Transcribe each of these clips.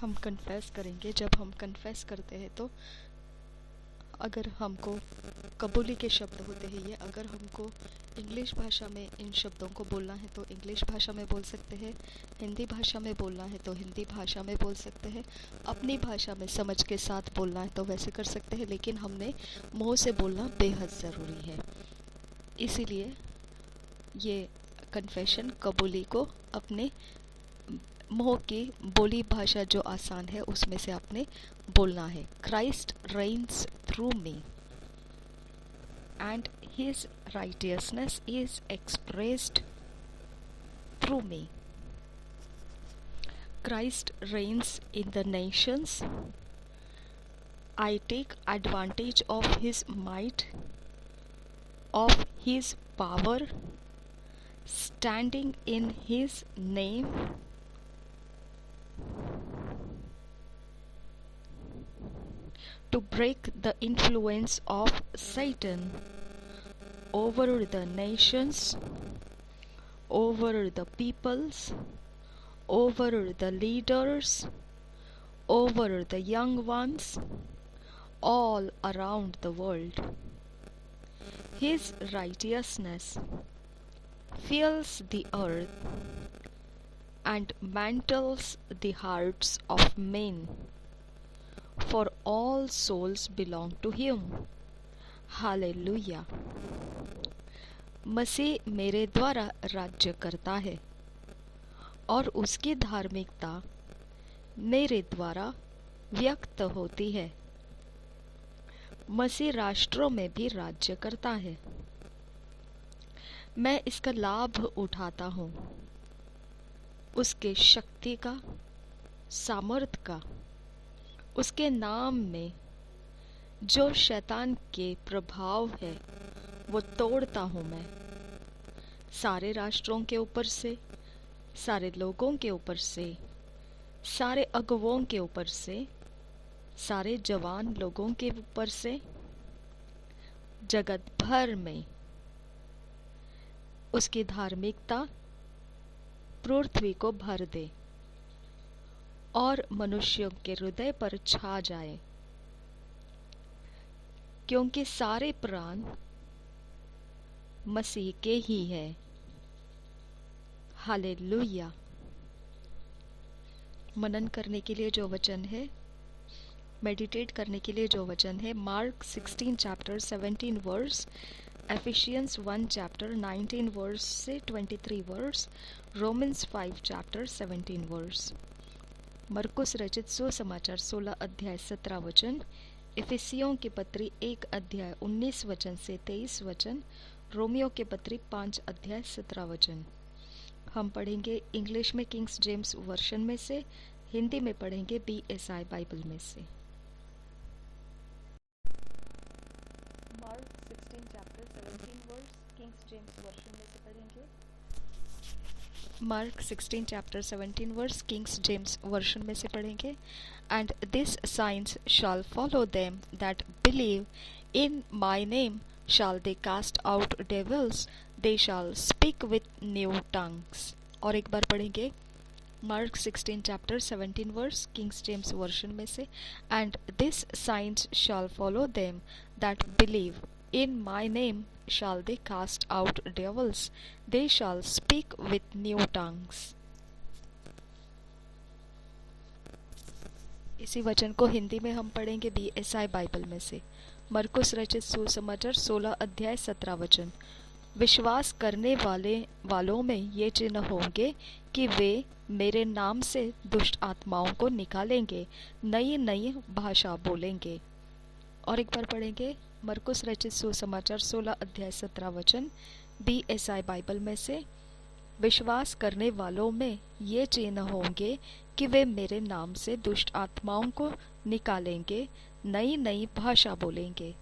हम कन्फेस करेंगे। जब हम कन्फेस करते हैं तो अगर हमको कबूली के शब्द होते हैं ये, अगर हमको इंग्लिश भाषा में इन शब्दों को बोलना है तो इंग्लिश भाषा में बोल सकते हैं, हिंदी भाषा में बोलना है तो हिंदी भाषा में बोल सकते हैं, अपनी भाषा में समझ के साथ बोलना है तो वैसे कर सकते हैं, लेकिन हमने मुंह से बोलना बेहद ज़रूरी है। इसीलिए ये कन्फेशन कबूली को अपने मुंह की बोली भाषा जो आसान है उसमें से आपने बोलना है। Christ reigns through me and his righteousness is expressed through me. Christ reigns in the nations. I take advantage of his might, of his power, standing in his name, to break the influence of Satan over the nations, over the peoples, over the leaders, over the young ones, all around the world. His righteousness fills the earth and mantles the hearts of men, for all souls belong to him. Hallelujah. मसीह मेरे द्वारा राज्य करता है और उसकी धार्मिकता मेरे द्वारा व्यक्त होती है। मसीह राष्ट्रों में भी राज्य करता है। मैं इसका लाभ उठाता हूँ, उसके शक्ति का, सामर्थ का, उसके नाम में जो शैतान के प्रभाव है वो तोड़ता हूँ मैं। सारे राष्ट्रों के ऊपर से, सारे लोगों के ऊपर से, सारे अगुवों के ऊपर से, सारे जवान लोगों के ऊपर से, जगत भर में उसकी धार्मिकता पृथ्वी को भर दे और मनुष्यों के हृदय पर छा जाए, क्योंकि सारे प्राण मसीह के ही है। हालेलुया। मनन करने के लिए जो वचन है, मेडिटेट करने के लिए जो वचन है, Mark 16 chapter 17 verse, Ephesians 1 chapter 19 verse से 23 वर्स, रोमन्स 5 चैप्टर 17 वर्स, मरकुस रचित सुसमाचार 16 अध्याय 17 वचन, इफिसियों की पत्री 1 अध्याय 19 वचन से 23 वचन, रोमियो के पत्री 5 अध्याय 17 वचन। हम पढ़ेंगे इंग्लिश में किंग्स जेम्स वर्शन में से, हिंदी में पढ़ेंगे BSI बाइबल में से। Mark 16 chapter 17 verse Kings James version में से पढ़ेंगे। Mark 16 chapter 17 verse Kings James version में से पढ़ेंगे। And these signs shall follow them that believe in my name shall they cast out devils, they shall speak with new tongues। और एक बार पढ़ेंगे Mark 16 chapter 17 verse Kings James version में से। And these signs shall follow them that believe in my name shall they cast out devils, they shall speak with new tongues। इसी वचन को हिंदी में हम पढ़ेंगे BSI बाइबल में से। मरकुस रचित सुसमाचार 16 अध्याय 17 वचन। विश्वास करने वालों में ये चिन्ह होंगे कि वे मेरे नाम से दुष्ट आत्माओं को निकालेंगे, नई नई भाषा बोलेंगे। और एक बार पढ़ेंगे मरकुस रचित सुसमाचार 16 अध्याय 17 वचन BSI बाइबल में से। विश्वास करने वालों में ये चिन्ह होंगे कि वे मेरे नाम से दुष्ट आत्माओं को निकालेंगे, नई नई भाषा बोलेंगे।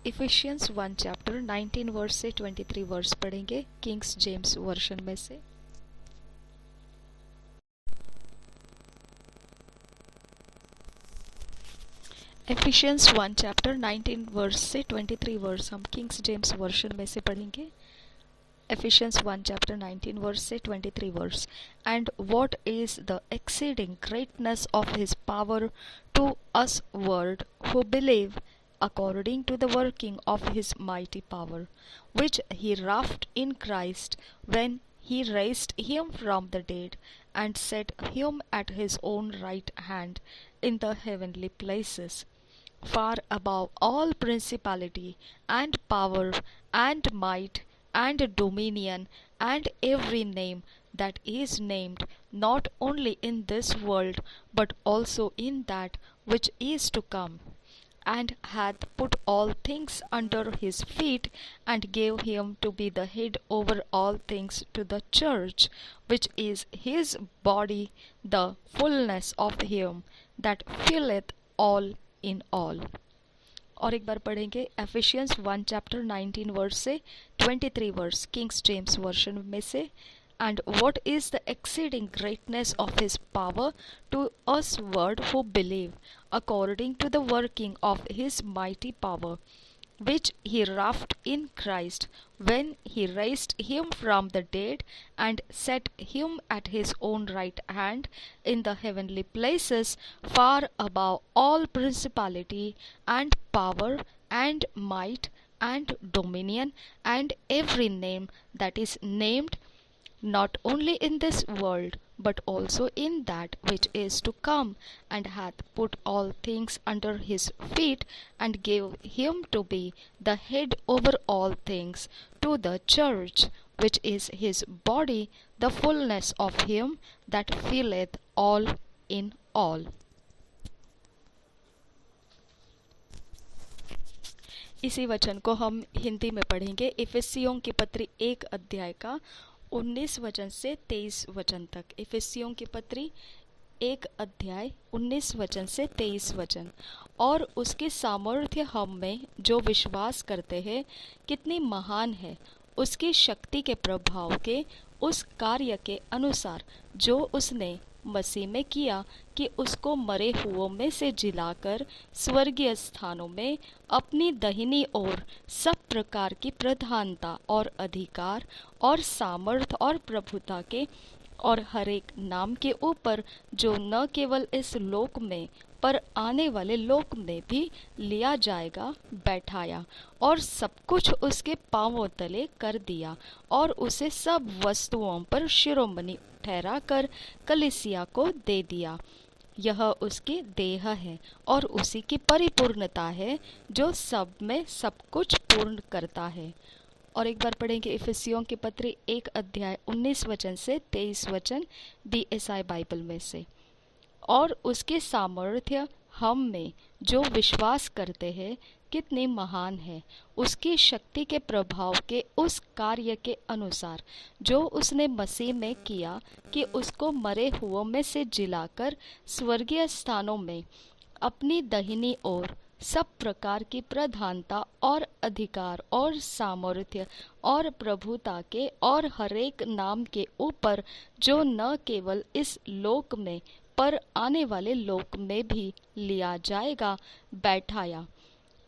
इफिशियंस 1 चैप्टर 19 वर्स से 23 वर्स पढ़ेंगे किंग्स जेम्स वर्शन में से। एफिशियंस 1 चैप्टर 19 वर्स से 23 वर्स हम किंग्स जेम्स वर्शन में से पढ़ेंगे। Ephesians 1 chapter 19 verse से 23 verse. And what is the exceeding greatness of his power to us world who believe, according to the working of his mighty power, which he wrought in Christ when he raised him from the dead and set him at his own right hand in the heavenly places, far above all principality and power and might and dominion and every name that is named, not only in this world but also in that which is to come, and hath put all things under his feet, and gave him to be the head over all things to the church, which is his body, the fullness of him that filleth all in all. और एक बार पढ़ेंगे efficiency 1 chapter 19 verse से 23 verse Kings James version में से. And what is the exceeding greatness of his power to us word who believe, according to the working of his mighty power, which he wrought in Christ when he raised him from the dead and set him at his own right hand in the heavenly places, far above all principality and power and might and dominion and every name that is named, not only in this world but also in that which is to come, and hath put all things under his feet, and gave him to be the head over all things to the church, which is his body, the fullness of him that filleth all in all. इसी वचन को हम हिंदी में पढ़ेंगे. इफिसियों की पत्री 1 अध्याय का 19 वचन से 23 वचन तक. इफिसियों की पत्री 1 अध्याय 19 वचन से 23 वचन. और उसकी सामर्थ्य हम में जो विश्वास करते हैं कितनी महान है, उसकी शक्ति के प्रभाव के उस कार्य के अनुसार जो उसने मसीह में किया, कि उसको मरे हुओं में से जिलाकर स्वर्गीय स्थानों में अपनी दाहिनी ओर सब प्रकार की प्रधानता और अधिकार और सामर्थ और प्रभुता के और हर एक नाम के ऊपर, जो न केवल इस लोक में पर आने वाले लोक में भी लिया जाएगा, बैठाया, और सब कुछ उसके पांवों तले कर दिया, और उसे सब वस्तुओं पर शिरोमणि ठहराकर कलीसिया को दे दिया. यह उसकी देह है और उसी की परिपूर्णता है, जो सब में सब कुछ पूर्ण करता है. और एक बार पढ़ेंगे इफिसियों की पत्री 1 अध्याय 19 वचन से 23 वचन BSI बाइबल में से. और उसके सामर्थ्य हम में जो विश्वास करते हैं कितनी महान है, उसकी शक्ति के प्रभाव के उस कार्य के अनुसार जो उसने मसीह में किया, कि उसको मरे हुओं में से जिलाकर स्वर्गीय स्थानों में अपनी दाहिनी ओर सब प्रकार की प्रधानता और अधिकार और सामर्थ्य और प्रभुता के और हरेक नाम के ऊपर, जो न केवल इस लोक में पर आने वाले लोक में भी लिया जाएगा, बैठाया,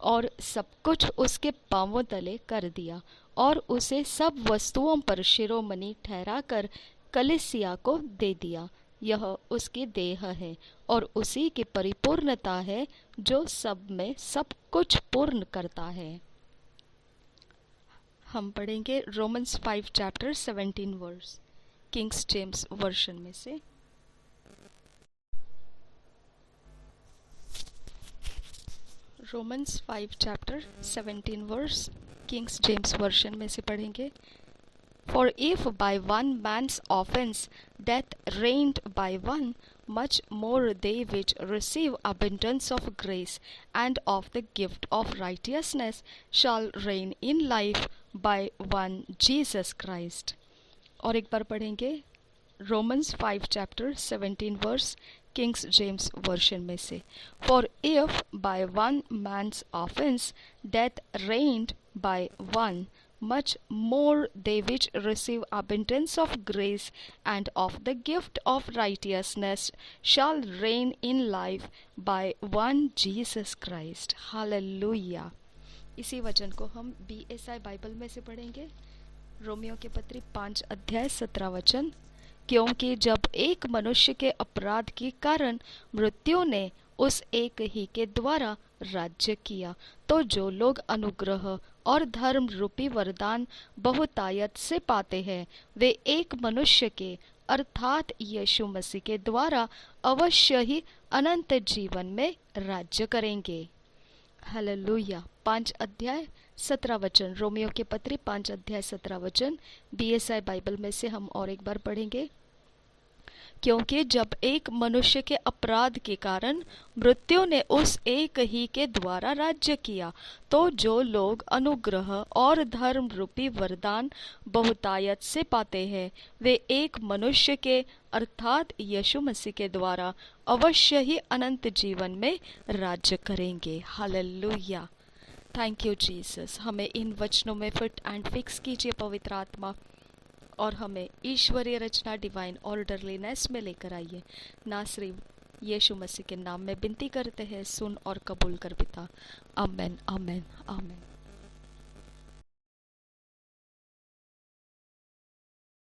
और सब कुछ उसके पांवों तले कर दिया, और उसे सब वस्तुओं पर शिरोमणि ठहराकर कलीसिया को दे दिया. यह उसकी देह है और उसी की परिपूर्णता है, जो सब में सब कुछ पूर्ण करता है. हम पढ़ेंगे Romans 5 chapter 17 verse Kings James version में से. Romans 5 chapter 17 verse Kings James version में से पढ़ेंगे. For if by one man's offense death reigned by one, much more they which receive abundance of grace and of the gift of righteousness shall reign in life by one Jesus Christ. और एक बार पढ़ेंगे Romans 5 chapter 17 verse Kings James version में से. For if by one man's offense death reigned by one, much more they which receive abundance of grace and of the gift of righteousness shall reign in life by one Jesus Christ. Hallelujah. इसी वचन को हम BSI Bible में से पढ़ेंगे. Romeo के पत्री 5 अध्याय 17 वचन। क्योंकि जब एक मनुष्य के अपराध के कारण मृत्यु ने उस एक ही के द्वारा राज्य किया, तो जो लोग अनुग्रह और धर्म रूपी वरदान बहुतायत से पाते हैं, वे एक मनुष्य के अर्थात यीशु मसीह के द्वारा अवश्य ही अनंत जीवन में राज्य करेंगे। हालेलुया। 5 अध्याय 17 वचन, रोमियो के पत्री 5 अध्याय 17 वचन BSI बाइबल में से हम और एक बार पढ़ेंगे। क्योंकि जब एक मनुष्य के अपराध के कारण मृत्यु ने उस एक ही के द्वारा राज्य किया, तो जो लोग अनुग्रह और धर्म रूपी वरदान बहुतायत से पाते हैं, वे एक मनुष्य के अर्थात यीशु मसीह के द्वारा अवश्य ही अनंत जीवन में राज्य करेंगे। हालेलुया। Thank you Jesus. हमें इन वचनों में फिट एंड फिक्स कीजिए पवित्र आत्मा, और हमें ईश्वरीय रचना डिवाइन ऑर्डरलीनेस में लेकर आइए। ना सिर्फ यीशु मसीह के नाम में विनती करते हैं, सुन और कबूल कर पिता। आमेन, आमेन, आमेन।